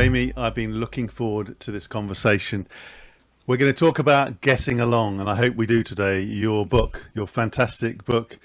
Amy, I've been looking forward to this conversation. We're going to talk about getting along, and I hope we do today. Your book, your fantastic book,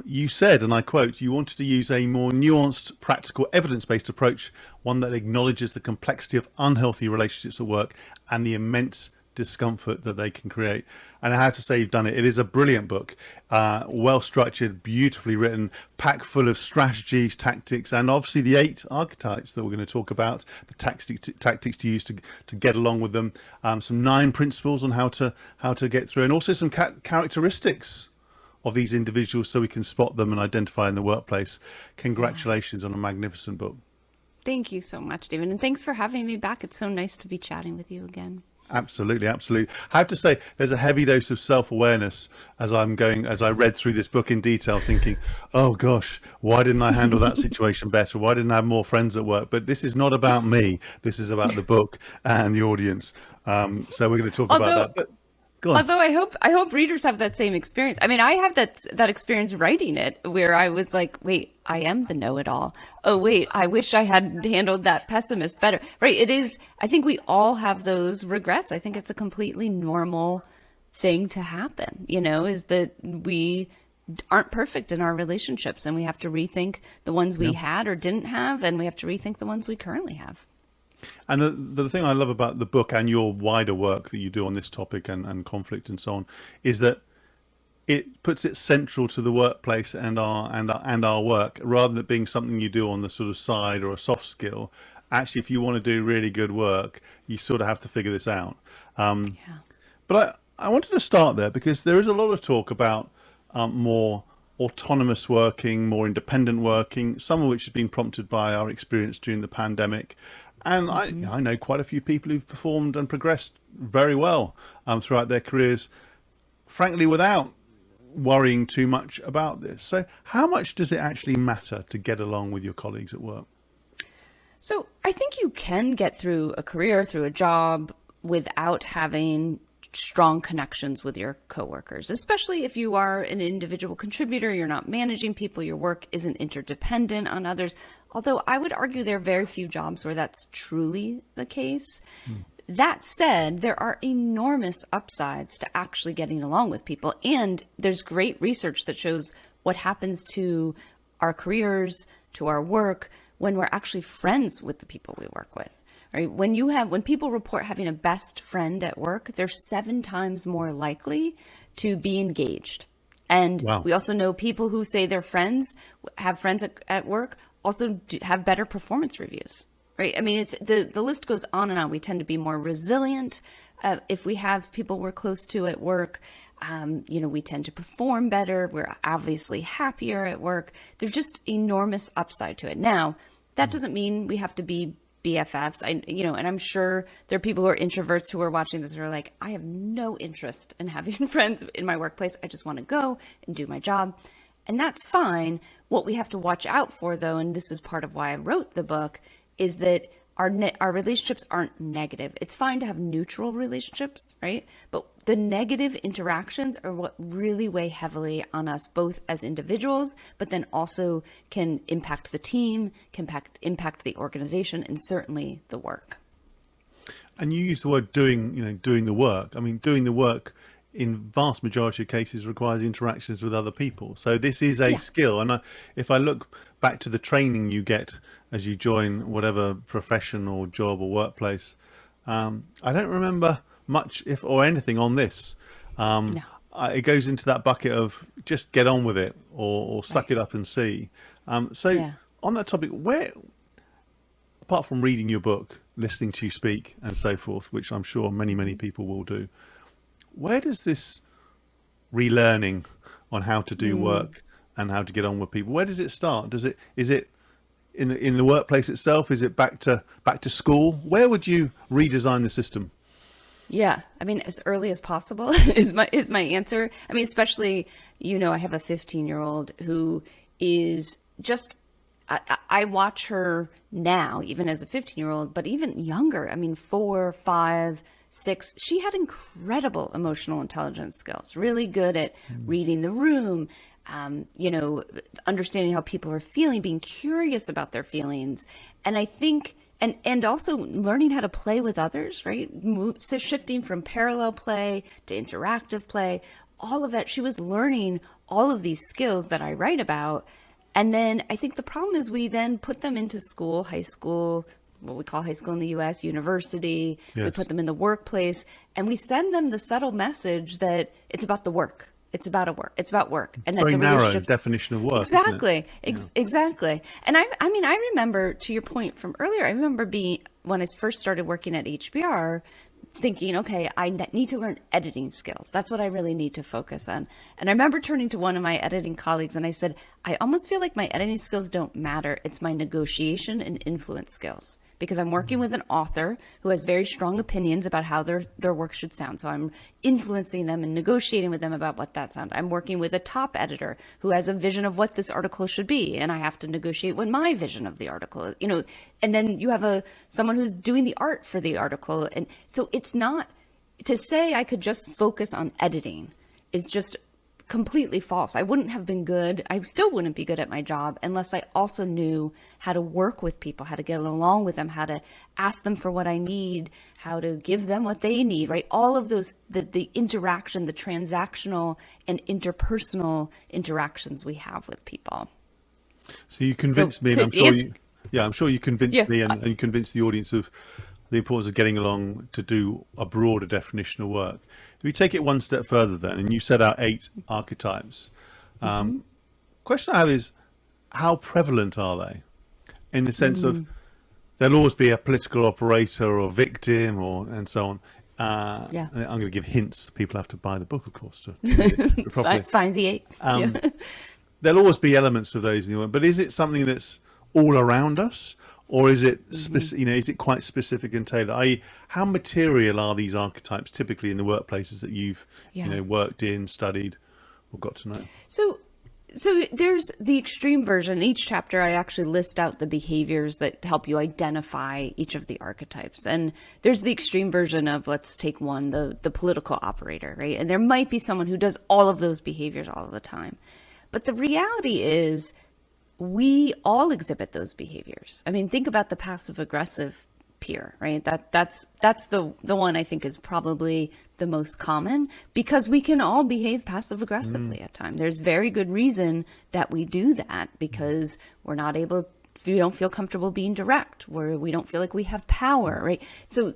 you said, and I quote, you wanted to use a more nuanced, practical, evidence-based approach, one that acknowledges the complexity of unhealthy relationships at work and the immense discomfort that they can create. And I have to say, you've done it. It is a brilliant book, well structured, beautifully written, packed full of strategies, tactics, and obviously the 8 archetypes that we're going to talk about, the tactics to use to get along with them, some 9 principles on how to get through, and also some characteristics of these individuals so we can spot them and identify in the workplace. Congratulations on a magnificent book. Thank you so much, David, and thanks for having me back. It's so nice to be chatting with you again. Absolutely, absolutely. I have to say, there's a heavy dose of self-awareness as I read through this book in detail, thinking, oh gosh, why didn't I handle that situation better? Why didn't I have more friends at work? But this is not about me. This is about the book and the audience. So we're going to talk about that. But although I hope readers have that same experience. I mean, I have that experience writing it, where I was like, wait, I am the know-it-all. Oh, wait, I wish I had handled that pessimist better. Right? It is. I think we all have those regrets. I think it's a completely normal thing to happen. Is that we aren't perfect in our relationships, and we have to rethink the ones we had or didn't have, and we have to rethink the ones we currently have. And the thing I love about the book and your wider work that you do on this topic and conflict and so on is that it puts it central to the workplace and our work, rather than it being something you do on the sort of side or a soft skill. Actually, if you want to do really good work, you sort of have to figure this out. But I wanted to start there because there is a lot of talk about more autonomous working, more independent working, some of which has been prompted by our experience during the pandemic. And I know quite a few people who've performed and progressed very well throughout their careers, frankly, without worrying too much about this. So how much does it actually matter to get along with your colleagues at work? So I think you can get through a career, through a job, without having strong connections with your coworkers, especially if you are an individual contributor, you're not managing people, your work isn't interdependent on others. Although I would argue there are very few jobs where that's truly the case. That said, there are enormous upsides to actually getting along with people. And there's great research that shows what happens to our careers, to our work, when we're actually friends with the people we work with. Right? When people report having a best friend at work, they're 7 times more likely to be engaged. And we also know people who say they're friends, have friends at work, also have better performance reviews. Right? I mean, it's the list goes on and on. We tend to be more resilient if we have people we're close to at work. We tend to perform better. We're obviously happier at work. There's just enormous upside to it. Now, that doesn't mean we have to be BFFs. And I'm sure there are people who are introverts who are watching this who are like, I have no interest in having friends in my workplace. I just want to go and do my job. And that's fine. What we have to watch out for, though, and this is part of why I wrote the book, is that our relationships aren't negative. It's fine to have neutral relationships, right? But the negative interactions are what really weigh heavily on us, both as individuals, but then also can impact the team, can impact the organization, and certainly the work. And you use the word doing the work. I mean, doing the work in vast majority of cases requires interactions with other people. So this is a skill. And if I look back to the training you get as you join whatever profession or job or workplace, I don't remember much or anything on this. No. It goes into that bucket of just get on with it or suck it up and see. On that topic, where, apart from reading your book, listening to you speak and so forth, which I'm sure many, many people will do, where does this relearning on how to do work and how to get on with people, where does it start? Is it in the workplace itself? Is it back to school? Where would you redesign the system? Yeah, I mean, as early as possible is my answer. I mean, especially, I have a 15-year-old who is just, I watch her now, even as a 15-year-old, but even younger. I mean, 4, 5, 6, she had incredible emotional intelligence skills, really good at reading the room, understanding how people are feeling, being curious about their feelings. And I think And also learning how to play with others, right? So shifting from parallel play to interactive play, all of that. She was learning all of these skills that I write about. And then I think the problem is we then put them into school, high school, what we call high school in the US, university. Yes. We put them in the workplace, and we send them the subtle message that it's about the work. It's about it's about work. And Very that the narrow relationships, definition of work. exactly, Isn't it? exactly. And I mean, I remember, to your point from earlier, I remember when I first started working at HBR, thinking, okay, I need to learn editing skills. That's what I really need to focus on. And I remember turning to one of my editing colleagues and I said, I almost feel like my editing skills don't matter. It's my negotiation and influence skills, because I'm working with an author who has very strong opinions about how their work should sound. So I'm influencing them and negotiating with them about what that sounds. I'm working with a top editor who has a vision of what this article should be, and I have to negotiate what my vision of the article is, you know. And then you have someone who's doing the art for the article. And so it's not, to say I could just focus on editing is just completely false. I wouldn't have been good. I still wouldn't be good at my job unless I also knew how to work with people, how to get along with them, how to ask them for what I need, how to give them what they need, right? All of those, the interaction, the transactional and interpersonal interactions we have with people. So you convinced me, and I'm sure you convinced me and you convinced the audience of the importance of getting along to do a broader definition of work. If we take it one step further then, and you set out 8 archetypes, question I have is, how prevalent are they? In the sense of, there'll always be a political operator or victim and so on. I'm going to give hints. People have to buy the book, of course, to read it properly. Find the 8. There'll always be elements of those in the world, but is it something that's all around us? Or is it, is it quite specific and tailored? How material are these archetypes typically in the workplaces that you've worked in, studied, or got to know? So there's the extreme version. Each chapter, I actually list out the behaviors that help you identify each of the archetypes. And there's the extreme version of, let's take one, the political operator, right? And there might be someone who does all of those behaviors all the time. But the reality is, we all exhibit those behaviors. I mean, think about the passive aggressive peer, right? That's the one I think is probably the most common, because we can all behave passive aggressively at times. There's very good reason that we do that, because we don't feel comfortable being direct, where we don't feel like we have power, right? So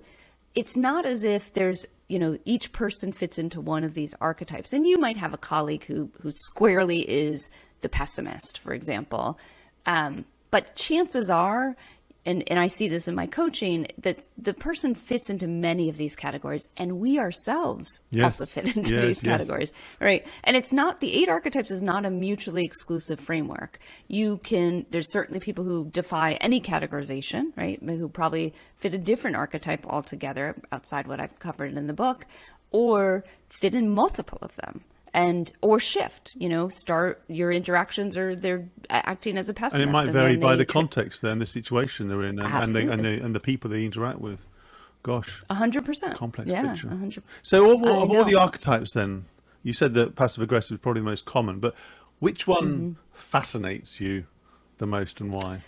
it's not as if there's, each person fits into one of these archetypes. And you might have a colleague who squarely is the pessimist, for example. But chances are, and I see this in my coaching, that the person fits into many of these categories, and we ourselves also fit into these categories, right? And it's not, the 8 archetypes is not a mutually exclusive framework. There's certainly people who defy any categorization, right? Who probably fit a different archetype altogether outside what I've covered in the book, or fit in multiple of them. Or shift, start your interactions, or they're acting as a pessimist. And it might vary by the context then, the situation they're in, and the people they interact with. Gosh. 100%. Complex picture. 100%. So of all the archetypes then, you said that passive aggressive is probably the most common, but which one fascinates you the most, and why?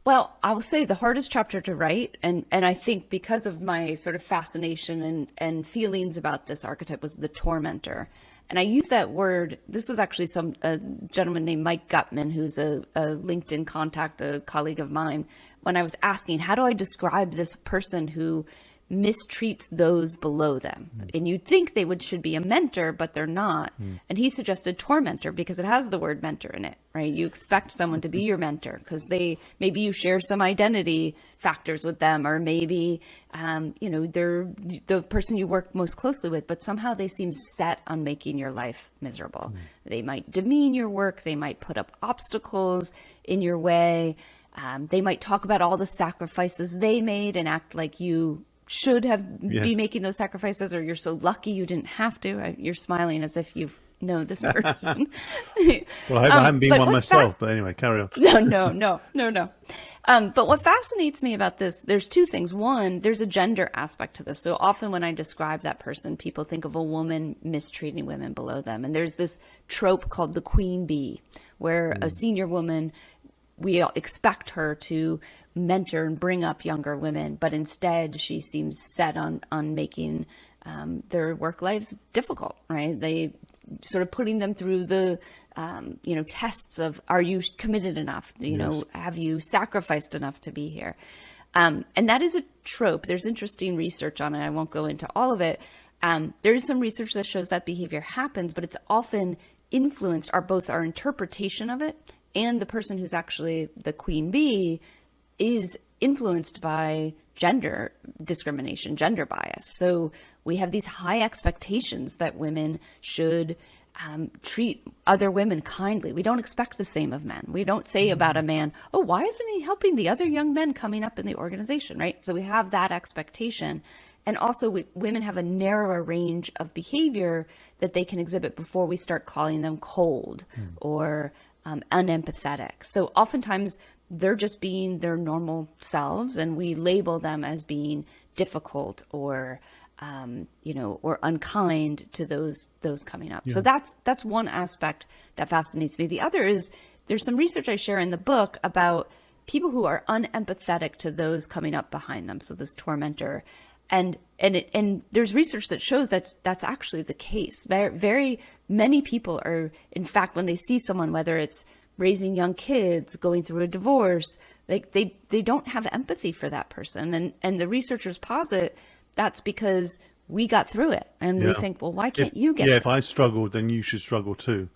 Well, I'll say the hardest chapter to write, and I think because of my sort of fascination and feelings about this archetype, was the tormentor. And I use that word, this was actually a gentleman named Mike Gutman, who's a LinkedIn contact, a colleague of mine, when I was asking, how do I describe this person who mistreats those below them? And you'd think they should be a mentor, but they're not. And he suggested tormentor because it has the word mentor in it, right? You expect someone to be your mentor because maybe you share some identity factors with them, or maybe they're the person you work most closely with, but somehow they seem set on making your life miserable. They might demean your work, they might put up obstacles in your way, they might talk about all the sacrifices they made and act like you should be making those sacrifices, or you're so lucky you didn't have to. You're smiling as if you know this person. Well, I haven't been one myself, but anyway, carry on. No. But what fascinates me about this, there's 2 things. One, there's a gender aspect to this. So often when I describe that person, people think of a woman mistreating women below them. And there's this trope called the queen bee, where a senior woman we expect her to mentor and bring up younger women, but instead she seems set on making their work lives difficult, right? They sort of putting them through the tests of, are you committed enough? Have you sacrificed enough to be here? And that is a trope. There's interesting research on it. I won't go into all of it. There is some research that shows that behavior happens, but it's often influenced both our interpretation of it, and the person who's actually the queen bee is influenced by gender discrimination, gender bias. So we have these high expectations that women should treat other women kindly. We don't expect the same of men. We don't say about a man, oh, why isn't he helping the other young men coming up in the organization, right? So we have that expectation. And also women have a narrower range of behavior that they can exhibit before we start calling them cold or unempathetic. So oftentimes they're just being their normal selves, and we label them as being difficult or or unkind to those coming up. Yeah. So that's one aspect that fascinates me. The other is there's some research I share in the book about people who are unempathetic to those coming up behind them. So this tormentor, and there's research that shows that's actually the case. Very many people are, in fact, when they see someone, whether it's raising young kids, going through a divorce, like they don't have empathy for that person, and the researchers posit that's because we got through it, and we think, well, why can't you get? Yeah, if I struggled, then you should struggle too.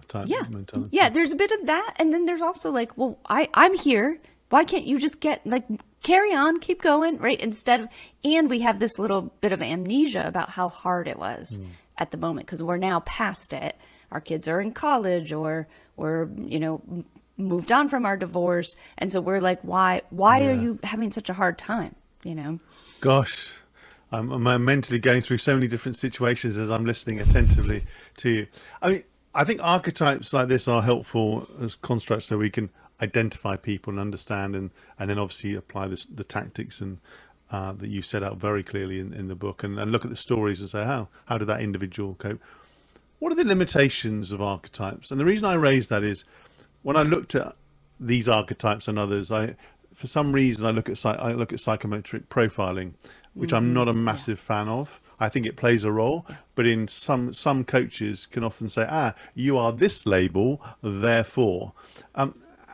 Type mentality. Yeah, there's a bit of that, and then there's also like, well, I'm here. Why can't you just carry on, keep going, right? And we have this little bit of amnesia about how hard it was at the moment, because we're now past it. Our kids are in college, or we're moved on from our divorce, and so we're like, why are you having such a hard time? Gosh. I'm mentally going through so many different situations as I'm listening attentively to you. I mean, I think archetypes like this are helpful as constructs so we can identify people and understand, and then obviously apply the tactics and that you set out very clearly in the book, and look at the stories and say, how did that individual cope? What are the limitations of archetypes? And the reason I raise that is when I looked at these archetypes and others, for some reason I look at psychometric profiling, which I'm not a massive fan of. I think it plays a role, but in some coaches can often say, you are this label, therefore.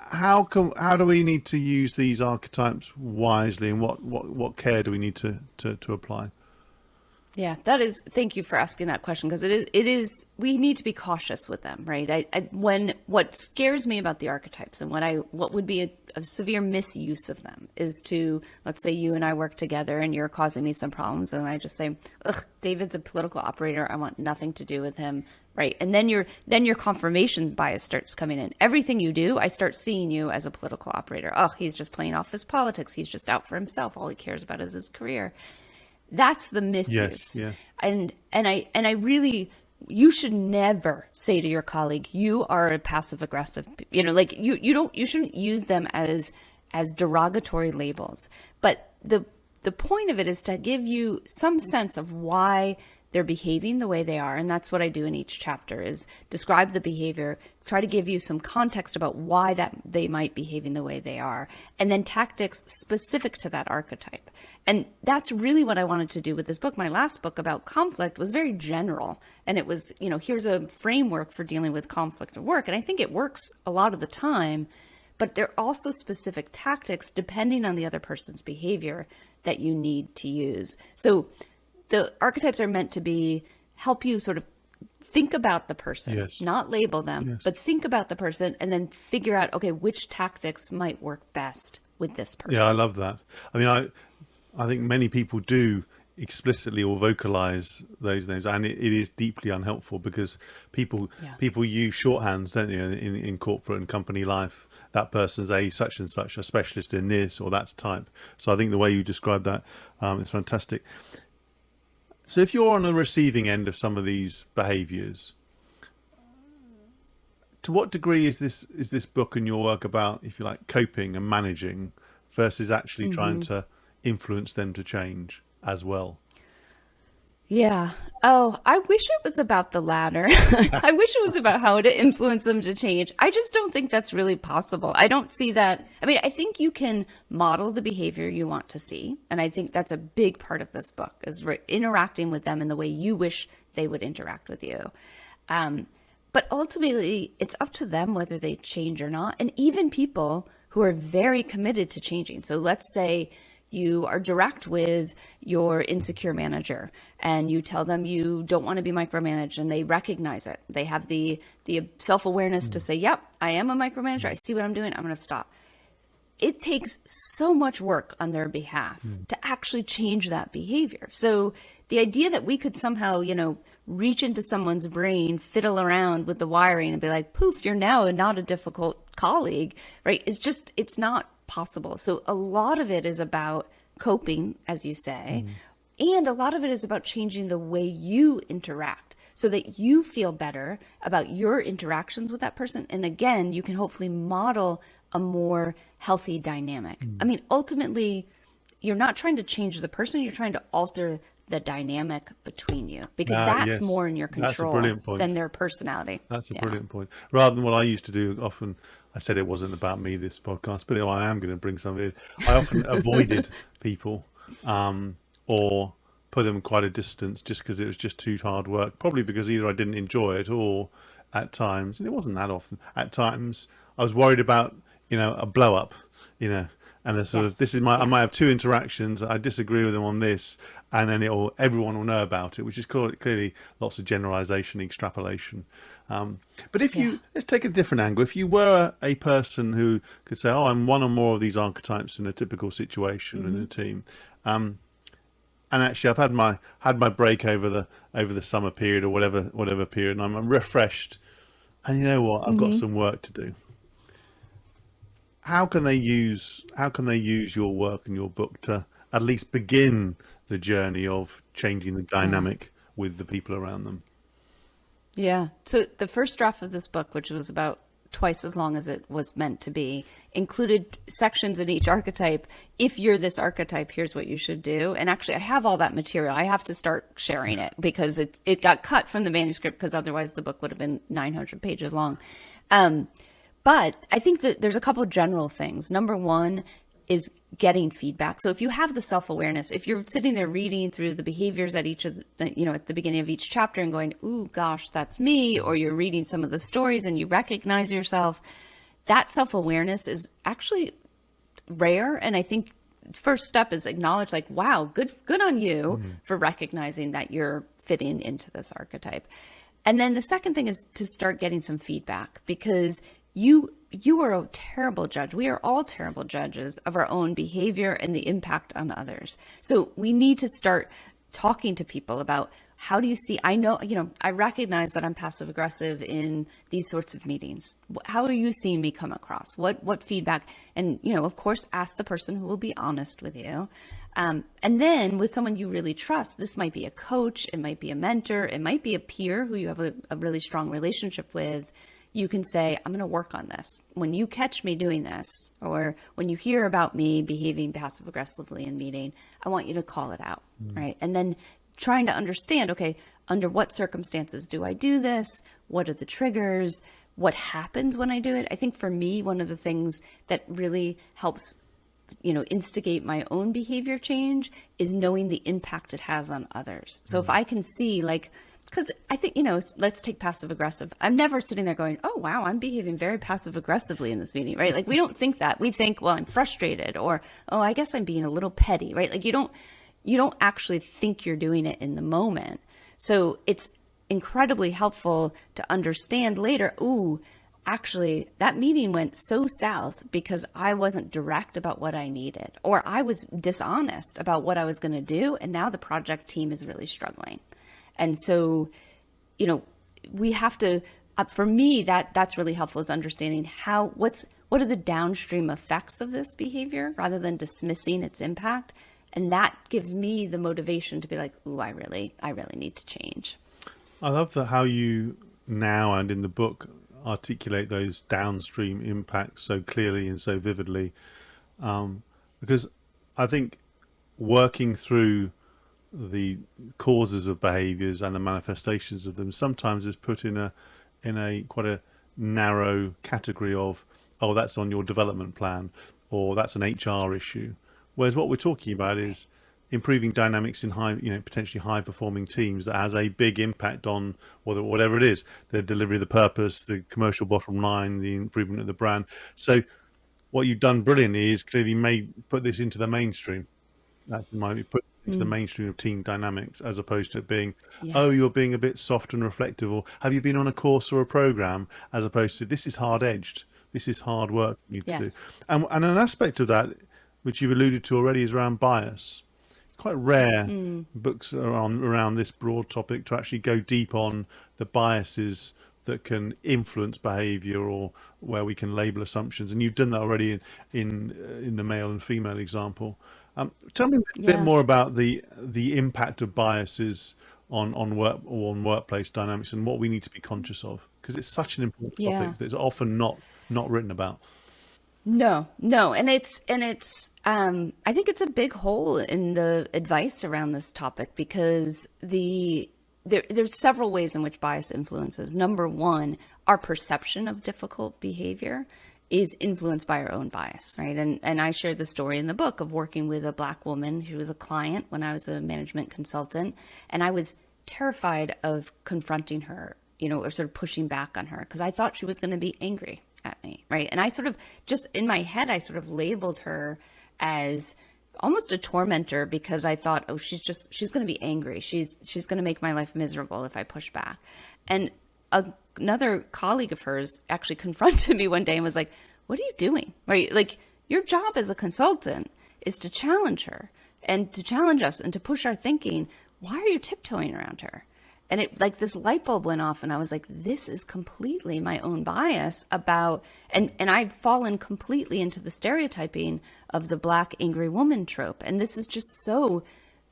How do we need to use these archetypes wisely, and what care do we need to apply? Yeah, thank you for asking that question, because it is, we need to be cautious with them, right? What scares me about the archetypes, and what would be a severe misuse of them, is to, let's say you and I work together and you're causing me some problems, and I just say, ugh, David's a political operator, I want nothing to do with him, right? And then your confirmation bias starts coming in. Everything you do, I start seeing you as a political operator. Oh, he's just playing off his politics, he's just out for himself, all he cares about is his career. That's the misuse. Yes. And I really, you should never say to your colleague, you are a passive aggressive, you shouldn't use them as derogatory labels. But the point of it is to give you some sense of why they're behaving the way they are. And that's what I do in each chapter, is describe the behavior, try to give you some context about why that they might be behaving the way they are, and then tactics specific to that archetype. And that's really what I wanted to do with this book. My last book about conflict was very general, and it was, here's a framework for dealing with conflict at work. And I think it works a lot of the time, but there are also specific tactics depending on the other person's behavior that you need to use. So the archetypes are meant to help you sort of think about the person, not label them, but think about the person, and then figure out, okay, which tactics might work best with this person. Yeah, I love that. I mean, I think many people do explicitly or vocalize those names, and it is deeply unhelpful, because people use shorthands, don't they, in corporate and company life. That person's a such and such, a specialist in this or that type. So I think the way you describe that is fantastic. So if you're on the receiving end of some of these behaviors, to what degree is this book and your work about, if you like, coping and managing versus actually trying to influence them to change as well? Yeah. Oh, I wish it was about the latter. I wish it was about how to influence them to change. I just don't think that's really possible. I don't see that. I mean, I think you can model the behavior you want to see. And I think that's a big part of this book is interacting with them in the way you wish they would interact with you. But ultimately, it's up to them whether they change or not. And even people who are very committed to changing. So let's say you are direct with your insecure manager and you tell them you don't want to be micromanaged and they recognize it. They have the self-awareness to say, yep, I am a micromanager. I see what I'm doing. I'm going to stop. It takes so much work on their behalf to actually change that behavior. So the idea that we could somehow, reach into someone's brain, fiddle around with the wiring and be like, poof, you're now not a difficult colleague, right? It's not possible. So a lot of it is about coping, as you say, and a lot of it is about changing the way you interact so that you feel better about your interactions with that person. And again, you can hopefully model a more healthy dynamic. I mean, ultimately, you're not trying to change the person, you're trying to alter the dynamic between you because that's yes, more in your that's a control brilliant point. than their personality. That's a brilliant point. Rather than what I used to do, often I said it wasn't about me, this podcast, but I am going to bring some of it. I often avoided people or put them quite a distance just because it was just too hard work. Probably because either I didn't enjoy it or at times, and it wasn't that often, at times I was worried about, a blow up, and a sort of Yes. I Yeah. might have two interactions. I disagree with them on this, and then everyone will know about it, which is clearly lots of generalization, extrapolation. But if Yeah. let's take a different angle. If you were a person who could say, "Oh, I'm one or more of these archetypes in a typical situation in a team," and actually, I've had my break over the summer period or whatever period, and I'm refreshed, and you know what? I've got some work to do. How can they use your work and your book to at least begin the journey of changing the Yeah. dynamic with the people around them? Yeah. So the first draft of this book, which was about twice as long as it was meant to be, included sections in each archetype. If you're this archetype, here's what you should do. And actually, I have all that material. I have to start sharing it because it got cut from the manuscript because otherwise the book would have been 900 pages long. Um, but I think that there's a couple of general things. Number one is getting feedback. So if you have the self-awareness, if you're sitting there reading through the behaviors at each of the, at the beginning of each chapter and going, ooh, gosh, that's me, or you're reading some of the stories and you recognize yourself, that self-awareness is actually rare. And I think first step is acknowledge like, wow, good on you for recognizing that you're fitting into this archetype. And then the second thing is to start getting some feedback because you are a terrible judge. We are all terrible judges of our own behavior and the impact on others. So we need to start talking to people about how do you see, I know, I recognize that I'm passive aggressive in these sorts of meetings. How are you seeing me come across? What feedback? And, of course, ask the person who will be honest with you. And then with someone you really trust, this might be a coach, it might be a mentor, it might be a peer who you have a really strong relationship with. You can say, I'm going to work on this. When you catch me doing this, or when you hear about me behaving passive aggressively in meeting, I want you to call it out, right? And then trying to understand, okay, under what circumstances do I do this? What are the triggers? What happens when I do it? I think for me, one of the things that really helps instigate my own behavior change is knowing the impact it has on others. So if I can see because I think, let's take passive aggressive. I'm never sitting there going, oh, wow, I'm behaving very passive aggressively in this meeting, right? Like we don't think that. We think, well, I'm frustrated or, oh, I guess I'm being a little petty, right? Like you don't actually think you're doing it in the moment. So it's incredibly helpful to understand later, ooh, actually that meeting went so south because I wasn't direct about what I needed, or I was dishonest about what I was going to do. And now the project team is really struggling. And so, we have to, for me, that's really helpful is understanding what are the downstream effects of this behavior rather than dismissing its impact. And that gives me the motivation to be like, ooh, I really need to change. I love that how you now and in the book articulate those downstream impacts so clearly and so vividly, because I think working through the causes of behaviors and the manifestations of them sometimes is put in a quite a narrow category of, oh, that's on your development plan, or that's an HR issue. Whereas what we're talking about is improving dynamics in high, potentially high performing teams that has a big impact on whatever it is, the delivery of the purpose, the commercial bottom line, the improvement of the brand. So what you've done brilliantly is clearly put this into the mainstream. That's my put into the mainstream of team dynamics, as opposed to it being, Yeah. oh, you're being a bit soft and reflective, or have you been on a course or a program, as opposed to this is hard edged, this is hard work you need to do. Yes. And an aspect of that, which you've alluded to already, is around bias. It's quite rare books around this broad topic to actually go deep on the biases that can influence behavior, or where we can label assumptions. And you've done that already in the male and female example. Tell me a bit Yeah. more about the impact of biases on work or on workplace dynamics, and what we need to be conscious of, because it's such an important Yeah. topic that's often not written about. No, no. I think it's a big hole in the advice around this topic, because there's several ways in which bias influences. Number one, our perception of difficult behavior is influenced by our own bias, right? And I shared the story in the book of working with a Black woman who was a client when I was a management consultant, and I was terrified of confronting her, or sort of pushing back on her, because I thought she was going to be angry at me, right? And I sort of just in my head, I sort of labeled her as almost a tormentor, because I thought, oh, she's going to be angry. She's going to make my life miserable if I push back. And another colleague of hers actually confronted me one day and was like, what are you doing? Right? Like, your job as a consultant is to challenge her and to challenge us and to push our thinking. Why are you tiptoeing around her? And it, like, this light bulb went off, and I was like, this is completely my own bias about, and I've fallen completely into the stereotyping of the Black angry woman trope. And this is just so,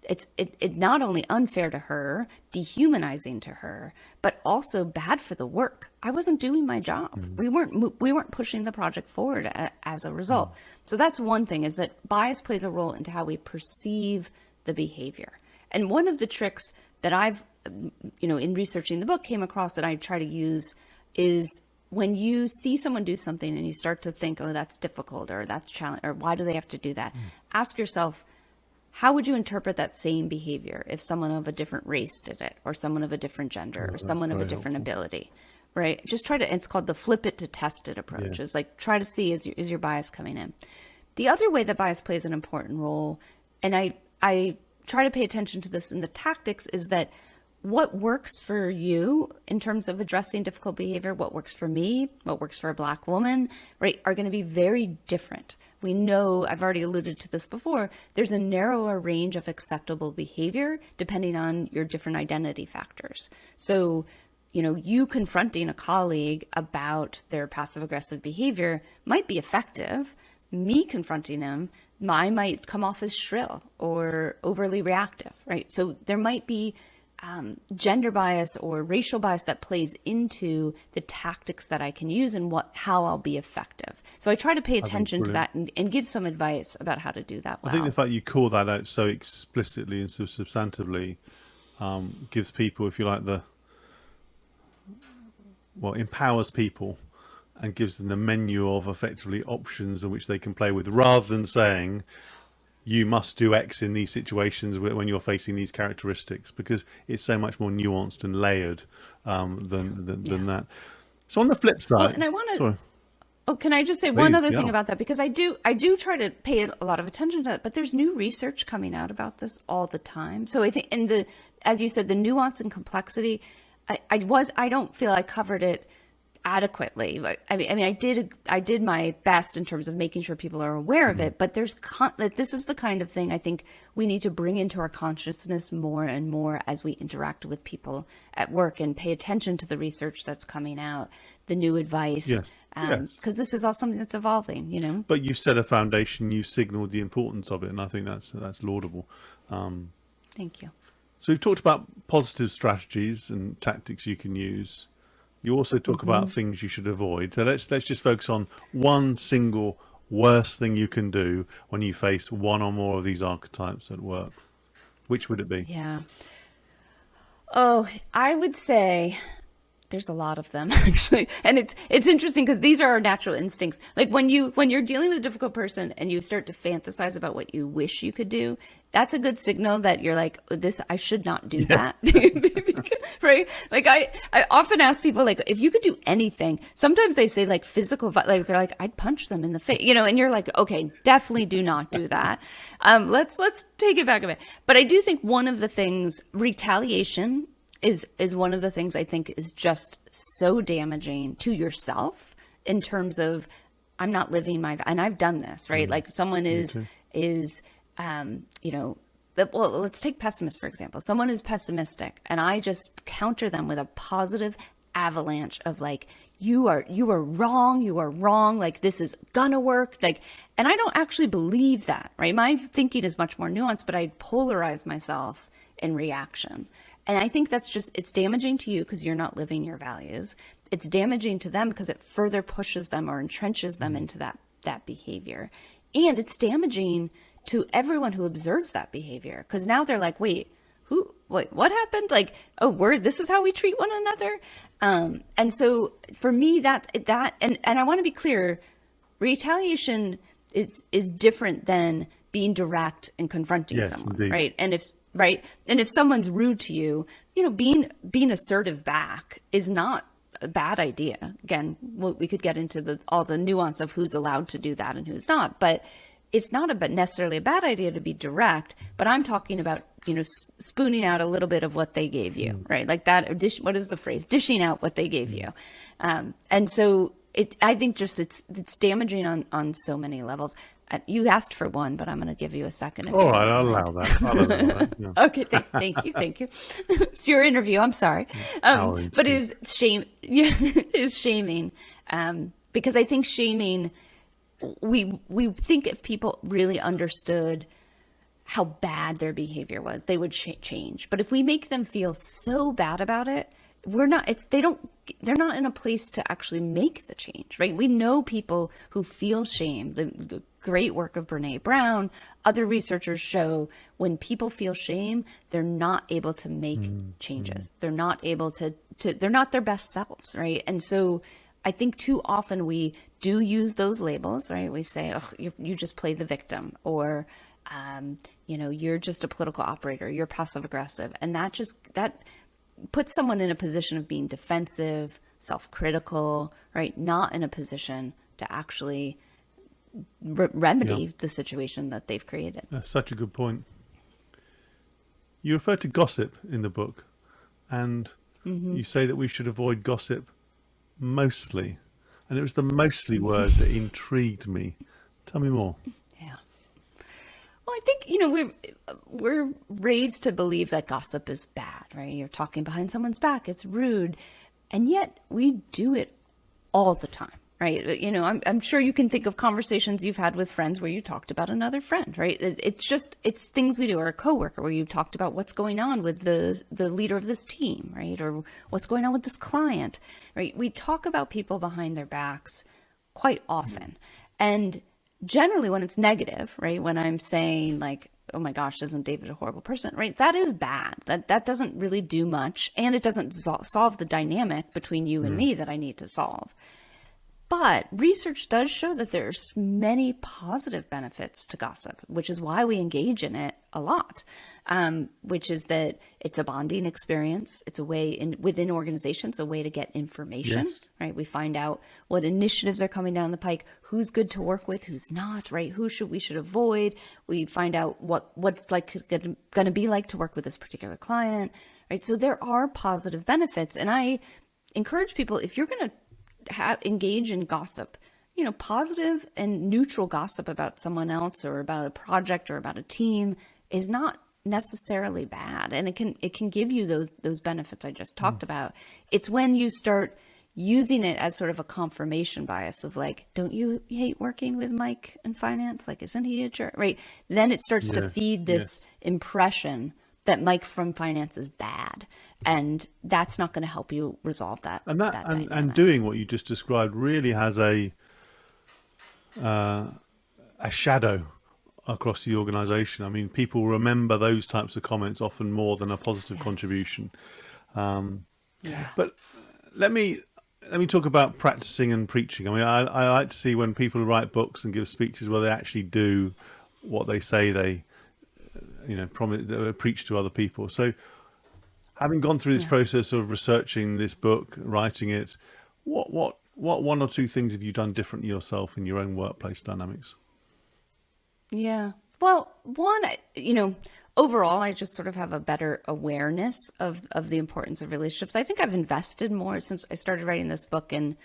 it not only unfair to her, dehumanizing to her, but also bad for the work. I wasn't doing my job. We weren't pushing the project forward as a result. So that's one thing, is that bias plays a role into how we perceive the behavior. And one of the tricks that I've, in researching the book came across that I try to use is, when you see someone do something and you start to think, oh, that's difficult, or that's challenge, or why do they have to do that? Ask yourself, how would you interpret that same behavior if someone of a different race did it, or someone of a different gender, or someone of a different ability, right? Just try to, it's called the flip it to test it approach. Yes. It's like, try to see, is your bias coming in? The other way that bias plays an important role, and I try to pay attention to this in the tactics, is that what works for you in terms of addressing difficult behavior, what works for me, what works for a Black woman, right, are going to be very different. We know, I've already alluded to this before, there's a narrower range of acceptable behavior depending on your different identity factors. So, you confronting a colleague about their passive aggressive behavior might be effective. Me confronting them, I might come off as shrill or overly reactive, right? So there might be gender bias or racial bias that plays into the tactics that I can use and how I'll be effective. So I try to pay attention to that and give some advice about how to do that well. I think the fact you call that out so explicitly and so substantively gives people, if you like, empowers people and gives them the menu of effectively options in which they can play with, rather than saying, you must do X in these situations when you're facing these characteristics, because it's so much more nuanced and layered than that. So on the flip side, well, and I want to. Oh, can I just say one other thing about that? Because I do try to pay a lot of attention to that, but there's new research coming out about this all the time. So I think, as you said, the nuance and complexity, I don't feel I covered it adequately. I mean, I did my best in terms of making sure people are aware of it, but this is the kind of thing I think we need to bring into our consciousness more and more as we interact with people at work, and pay attention to the research that's coming out, the new advice. Yes. Because this is all something that's evolving, But you set a foundation, you signaled the importance of it, and I think that's laudable. Thank you. So we've talked about positive strategies and tactics you can use. You also talk about things you should avoid. So let's just focus on one single worst thing you can do when you face one or more of these archetypes at work. which would it be? Yeah. Oh, I would say there's a lot of them actually. And it's interesting because these are our natural instincts. Like when you're dealing with a difficult person and you start to fantasize about what you wish you could do, that's a good signal that you're like, I should not do that. Right? Like I often ask people, like, if you could do anything, sometimes they say like physical, like they're like, I'd punch them in the face, and you're like, okay, definitely do not do that. Let's take it back a bit. But I do think one of the things, retaliation is one of the things I think is just so damaging to yourself in terms of, I'm not living and I've done this, right? Like someone is, well, let's take pessimist, for example. Someone is pessimistic and I just counter them with a positive avalanche of like, you are wrong. Like this is gonna work. Like, and I don't actually believe that, right? My thinking is much more nuanced, but I polarize myself in reaction. And I think that's it's damaging to you because you're not living your values. It's damaging to them because it further pushes them or entrenches them into that behavior. And it's damaging to everyone who observes that behavior because now they're like, wait, what happened? Like, oh, this is how we treat one another. And so for me, and I want to be clear, retaliation is different than being direct and confronting someone, indeed. Right? And if someone's rude to you, being assertive back is not a bad idea. Again, we could get into all the nuance of who's allowed to do that and who's not, but it's not necessarily a bad idea to be direct. But I'm talking about, spooning out a little bit of what they gave you, right? Like that, or what is the phrase? Dishing out what they gave you. And so I think just it's damaging on so many levels. You asked for one, but I'm going to give you a second. All right, I'll allow that. Yeah. Okay, thank you. It's your interview. I'm sorry, but is shaming, because I think shaming. We think if people really understood how bad their behavior was, they would change. But if we make them feel so bad about it, they're not in a place to actually make the change, right? We know people who feel shame. The great work of Brene Brown, other researchers show when people feel shame, they're not able to make changes. They're not able to, they're not their best selves, right? And so I think too often we do use those labels, right? We say, oh, you just play the victim, or, you're just a political operator, you're passive aggressive. And that puts someone in a position of being defensive, self-critical, right? Not in a position to actually remedy the situation that they've created. That's such a good point. You refer to gossip in the book, and you say that we should avoid gossip mostly. And it was the mostly word that intrigued me. Tell me more. Yeah. Well, I think, we're raised to believe that gossip is bad, right? You're talking behind someone's back. It's rude. And yet we do it all the time, right? I'm sure you can think of conversations you've had with friends where you talked about another friend, right? It's things we do, or a coworker where you talked about what's going on with the leader of this team, right? Or what's going on with this client, right? We talk about people behind their backs quite often. And generally when it's negative, right? When I'm saying like, oh my gosh, isn't David a horrible person, right? That is bad. That doesn't really do much. And it doesn't solve the dynamic between you and me that I need to solve. But research does show that there's many positive benefits to gossip, which is why we engage in it a lot, which is that it's a bonding experience. It's a way within organizations, a way to get information, right? We find out what initiatives are coming down the pike, who's good to work with, who's not, right? We should avoid. We find out what's like going to be like to work with this particular client, right? So there are positive benefits. And I encourage people, if you're going to engage in gossip, positive and neutral gossip about someone else or about a project or about a team is not necessarily bad, and it can give you those benefits I just talked about. It's when you start using it as sort of a confirmation bias of like, don't you hate working with Mike in finance? Like, isn't he a jerk? Right? Then it starts to feed this impression that Mike from finance is bad, and that's not going to help you resolve that. And doing what you just described really has a shadow across the organization. I mean, people remember those types of comments often more than a positive contribution. Yeah. But let me talk about practicing and preaching. I mean, I like to see when people write books and give speeches where they actually do what they say they, preach to other people. So, having gone through this process of researching this book, writing it, what one or two things have you done differently yourself in your own workplace dynamics? Yeah. Well, one, overall, I just sort of have a better awareness of the importance of relationships. I think I've invested more since I started writing this book in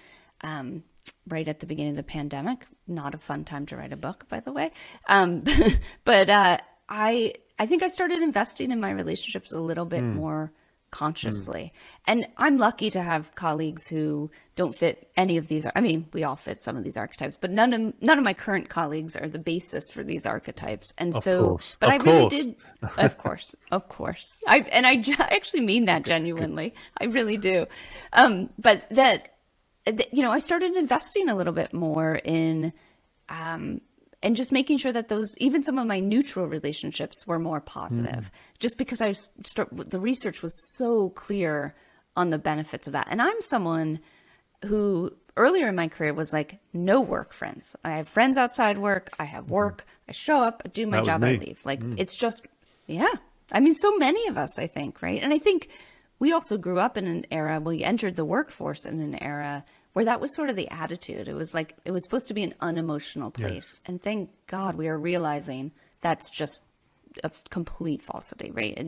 right at the beginning of the pandemic. Not a fun time to write a book, by the way. But I think I started investing in my relationships a little bit more consciously. And I'm lucky to have colleagues who don't fit any of these. I mean, we all fit some of these archetypes, but none of my current colleagues are the basis for these archetypes. And I really did, of course. I actually mean that genuinely. I really do. But I started investing a little bit more in, and just making sure that even some of my neutral relationships were more positive, just because the research was so clear on the benefits of that. And I'm someone who earlier in my career was like, no work friends. I have friends outside work. I have work. I show up, I do my job, I leave. Like, it's just, yeah. I mean, so many of us, I think, right? And I think we also grew up in an era, we entered the workforce in an era where that was sort of the attitude. It was like, it was supposed to be an unemotional place. Yes. And thank God we are realizing that's just a complete falsity, right? And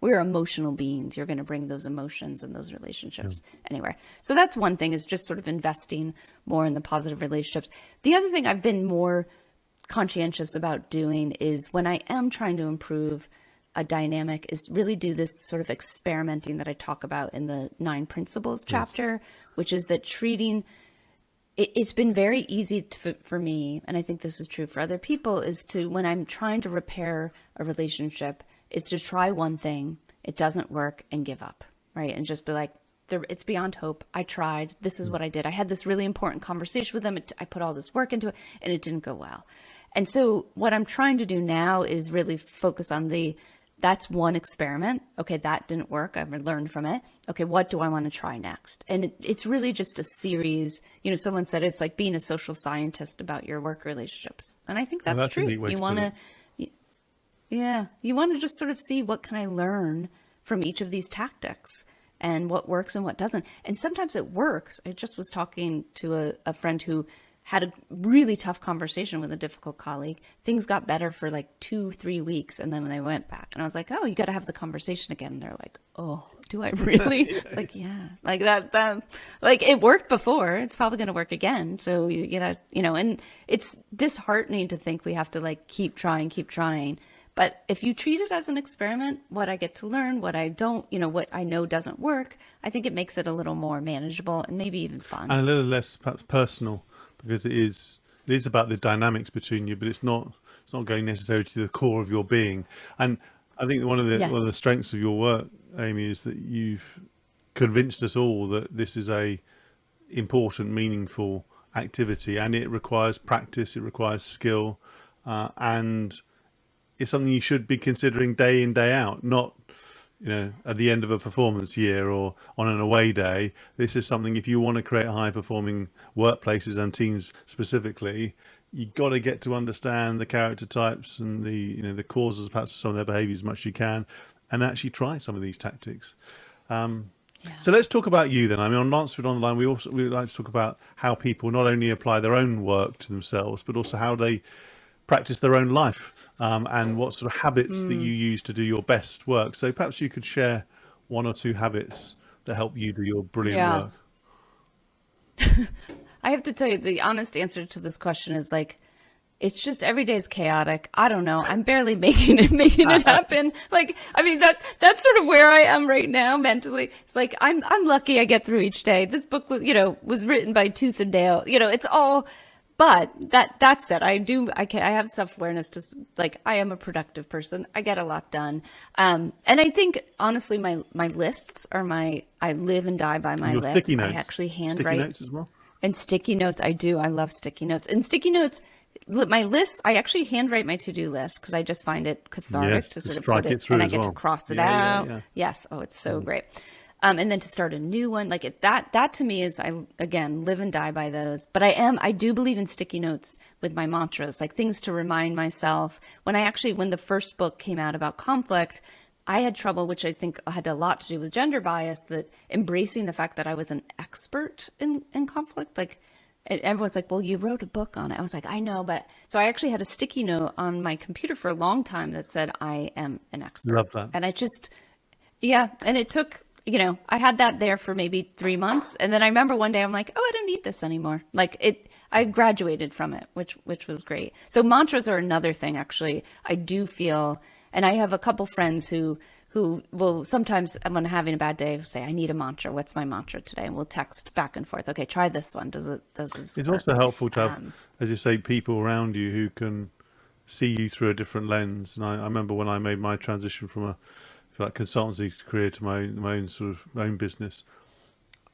we're emotional beings. You're going to bring those emotions and those relationships anywhere. So that's one thing, is just sort of investing more in the positive relationships. The other thing I've been more conscientious about doing is when I am trying to improve a dynamic, is really do this sort of experimenting that I talk about in the 9 Principles chapter, which is that it's been very easy for me, and I think this is true for other people, is to, when I'm trying to repair a relationship, is to try one thing, it doesn't work, and give up, right? And just be like, it's beyond hope. I tried. This is what I did. I had this really important conversation with them. I put all this work into it, and it didn't go well. And so what I'm trying to do now is really focus on that's one experiment. Okay, that didn't work. I've learned from it. Okay, what do I want to try next? And it's really just a series. Someone said it's like being a social scientist about your work relationships. And I think that's true. You want to just sort of see, what can I learn from each of these tactics, and what works and what doesn't. And sometimes it works. I just was talking to a friend who had a really tough conversation with a difficult colleague. Things got better for like 2-3 weeks. And then when they went back, and I was like, oh, you got to have the conversation again. And they're like, oh, do I really? It's like, yeah, like that, like it worked before. It's probably going to work again. So, and it's disheartening to think we have to like keep trying. But if you treat it as an experiment, what I get to learn, what I don't, what I know doesn't work, I think it makes it a little more manageable and maybe even fun. And a little less perhaps personal, because it is about the dynamics between you, but it's not going necessarily to the core of your being. And I think one of the strengths of your work, Amy, is that you've convinced us all that this is a important, meaningful activity, and it requires practice, it requires skill, and it's something you should be considering day in, day out, not at the end of a performance year or on an away day. This is something, if you want to create high performing workplaces and teams specifically, you got to get to understand the character types and the causes perhaps of some of their behaviors as much as you can, and actually try some of these tactics. So let's talk about you then. I mean, on Lanceford Online, we like to talk about how people not only apply their own work to themselves, but also how they practice their own life, and what sort of habits that you use to do your best work. So perhaps you could share 1 or 2 habits that help you do your brilliant work. I have to tell you, the honest answer to this question is like, it's just every day is chaotic. I don't know. I'm barely making it happen. Like, I mean, that's sort of where I am right now mentally. It's like, I'm lucky I get through each day. This book was written by tooth and nail. It's all. But that said, I have self-awareness to, like, I am a productive person. I get a lot done. And I think, honestly, my lists are I live and die by my lists. Sticky notes. I actually handwrite. Sticky notes as well? And sticky notes, I do. I love sticky notes. And sticky notes, my lists, I actually handwrite my to-do list because I just find it cathartic Yes, to to sort of strike put it it, through and I as get to well. cross it Yeah, out. yeah. Yes. Oh, it's so great. And then to start a new one, like that to me is, I, again, live and die by those. But I do believe in sticky notes with my mantras, like things to remind myself. When the first book came out about conflict, I had trouble, which I think had a lot to do with gender bias, that embracing the fact that I was an expert in conflict. Like, everyone's like, well, you wrote a book on it. I was like, I know, but so I actually had a sticky note on my computer for a long time that said, I am an expert. Love that. And yeah. And it took, I had that there for maybe 3 months. And then I remember one day I'm like, oh, I don't need this anymore. I graduated from it, which was great. So mantras are another thing, actually. I do feel, and I have a couple friends who will sometimes, when having a bad day, say, I need a mantra. What's my mantra today? And we'll text back and forth. Okay, try this one. Does this It's work? also helpful to have, as you say, people around you who can see you through a different lens. And I remember when I made my transition from a consultancy career to my own business,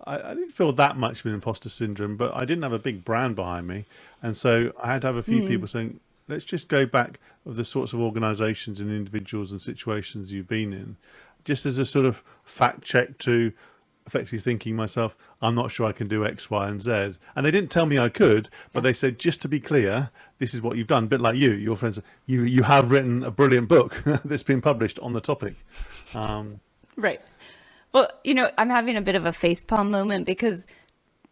I didn't feel that much of an imposter syndrome, but I didn't have a big brand behind me. And so I had to have a few people saying, let's just go back of the sorts of organizations and individuals and situations you've been in, just as a sort of fact check to effectively thinking myself, I'm not sure I can do X, Y, and Z. And they didn't tell me I could, but they said, just to be clear, this is what you've done. A bit like your friends, you have written a brilliant book that's been published on the topic. Right. Well, I'm having a bit of a facepalm moment because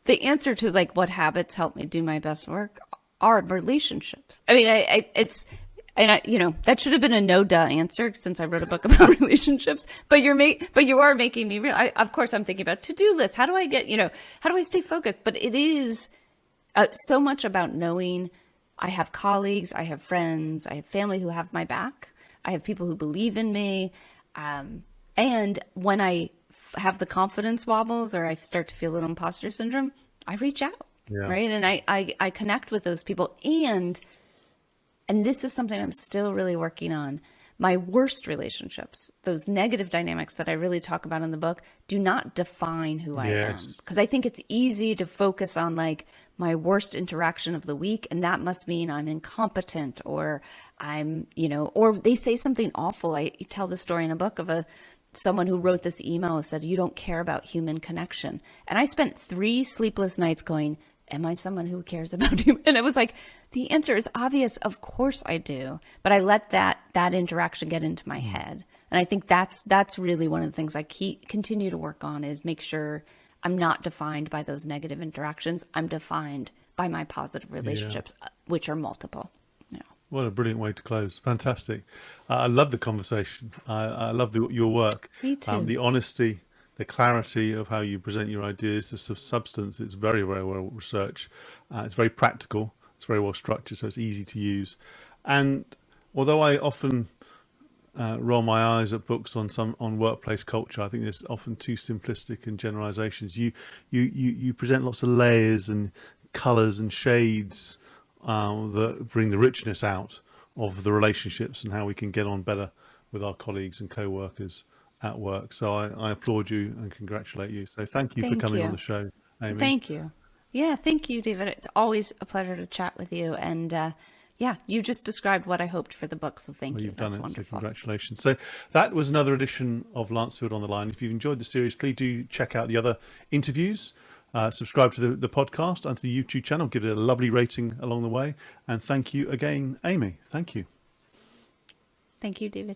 the answer to like what habits help me do my best work are relationships. I mean, that should have been a no-duh answer since I wrote a book about relationships. But you are making me real. Of course, I'm thinking about to-do lists. How do I get, how do I stay focused? But it is so much about knowing I have colleagues, I have friends, I have family who have my back. I have people who believe in me. And when I have the confidence wobbles or I start to feel a little imposter syndrome, I reach out. Yeah. Right. And I connect with those people. And this is something I'm still really working on. My worst relationships, those negative dynamics that I really talk about in the book, do not define who I am. Because I think it's easy to focus on like my worst interaction of the week. And that must mean I'm incompetent or I'm, or they say something awful. I tell the story in a book of someone who wrote this email and said, you don't care about human connection. And I spent 3 sleepless nights going, am I someone who cares about you? And it was like, the answer is obvious. Of course I do. But I let that interaction get into my head. And I think that's really one of the things I continue to work on is make sure I'm not defined by those negative interactions. I'm defined by my positive relationships, which are multiple. What a brilliant way to close. Fantastic. I love the conversation. I love your work. Me too. The honesty, the clarity of how you present your ideas, the substance. It's very, very well researched. It's very practical. It's very well structured, so it's easy to use. And although I often roll my eyes at books on workplace culture, I think there's often too simplistic and generalizations. You present lots of layers and colors and shades that bring the richness out of the relationships and how we can get on better with our colleagues and co-workers at work. So I applaud you and congratulate you. So thank you for coming on the show, Amy. Thank you. Yeah, thank you, David. It's always a pleasure to chat with you. And you just described what I hoped for the book. So thank you. You've done That's it. wonderful. So congratulations. So that was another edition of Lancefield on the Line. If you've enjoyed the series, please do check out the other interviews. Subscribe to the podcast and to the YouTube channel. Give it a lovely rating along the way. And thank you again, Amy. Thank you. Thank you, David.